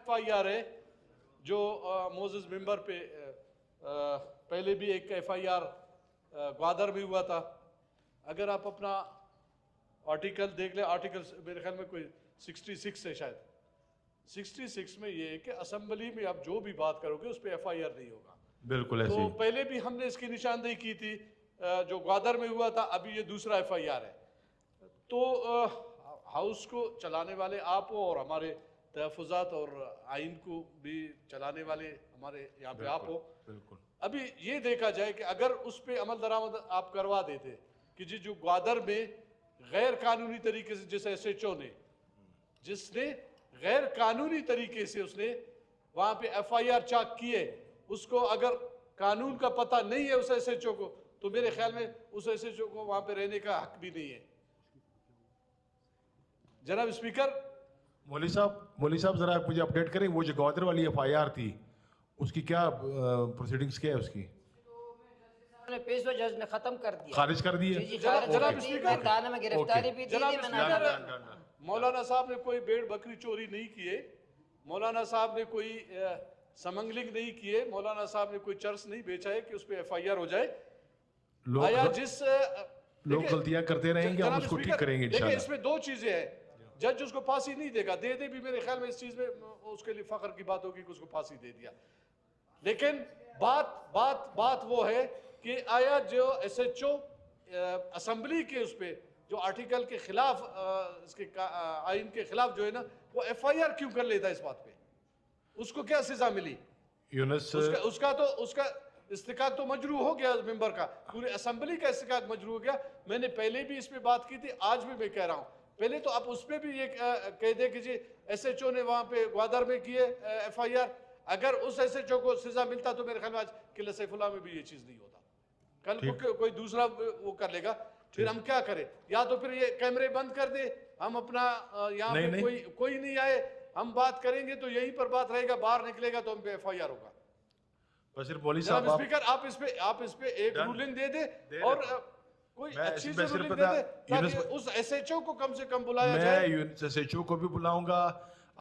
FIR ہے جو Moses ممبر پہ پہلے بھی ایک FIR گوادر میں ہوا تھا. اگر آپ اپنا آرٹیکل دیکھ لیں, آرٹیکل میرے خیال میں کوئی 66 ہے شاید, 66 میں یہ ہے کہ اسمبلی میں آپ جو بھی بات کرو گے اس پہ FIR نہیں ہوگا. بالکل ایسے تو پہلے بھی ہم نے اس کی نشاندہی کی تھی جو گوادر میں ہوا تھا, ابھی یہ دوسرا FIR ہے. تو ہاؤس کو چلانے والے آپ ہو اور ہمارے تحفظات اور آئین کو بھی چلانے والے ہمارے یہاں پہ آپ ہو. بالکل ابھی یہ دیکھا جائے کہ اگر اس پہ عمل درآمد آپ کروا دیتے کہ جو گوادر میں غیر قانونی طریقے سے جس SHO نے جس نے غیر قانونی طریقے سے اس نے وہاں پہ FIR چاک کیے, اس کو اگر قانون کا پتہ نہیں ہے اس SHO کو, تو میرے خیال میں اس SHO کو وہاں پہ رہنے کا حق بھی نہیں ہے. جناب اسپیکر, مولوی صاحب ذرا آپ مجھے اپڈیٹ کریں, وہ جو گوادر والی FIR تھی اس کی کیا پروسیڈنگز کیا ہے, اس کی پیشوا جج نے ختم کر دیا, خارج کر دی ہے. جناب اسپیکر, تانے میں گرفتاری بھی دی جناب تھی. اسپیکر, مولانا صاحب نے کوئی بھیڑ بکری چوری نہیں کیے, مولانا صاحب نے کوئی سمنگلنگ نہیں کیے, مولانا صاحب نے کوئی چرس نہیں بیچا ہے کہ اس پہ FIR ہو جائے. آیا جس لوگ غلطیاں کرتے رہیں گے, ہم اس کو ٹھیک کریں گے انشاءاللہ. اس میں دو چیزیں ہیں, جج اس کو پھانسی نہیں دے گا, دے دے بھی میرے خیال میں اس چیز میں اس کے لیے فخر کی بات ہوگی کہ اس کو پھانسی دے دیا. لیکن بات وہ ہے کہ آیا جو SHO اسمبلی کے اس پہ جو آرٹیکل کے خلاف اس کے آئین کے خلاف جو ہے نا, وہ FIR کیوں کر لیتا ہے اس بات پہ, اس کو کیا سزا ملی؟ یونس اس کا استحقاق تو مجروح ہو گیا ممبر کا, پورے اسمبلی کا استحقاق مجروح ہو گیا. میں نے پہلے بھی اس پہ بات کی تھی, آج بھی میں کہہ رہا ہوں. پہلے تو آپ اس پہ بھی یہ کہہ دیں کہ SHO نے وہاں پہ گوادر میں کیے FIR, اگر اس SHO کو سزا ملتا تو میرے خیال میں آج قلعہ سیف اللہ میں بھی یہ چیز نہیں ہوتا. کل کو کوئی دوسرا وہ کر لے گا, پھر ہم کیا کریں؟ یا تو پھر یہ کیمرے بند کر دے, ہم اپنا یہاں پہ کوئی نہیں آئے, ہم بات کریں گے تو یہیں پر بات رہے گا, باہر نکلے گا تو ہم پہ FIR ہوگا. جناب اسپیکر, آپ اس پہ ایک رولنگ دے دے اور کوئی اچھی سے رولنگ دے دے تاکہ اس SHO کو کم سے کم بلایا جائے. میں SHO کو بھی بلاؤں گا,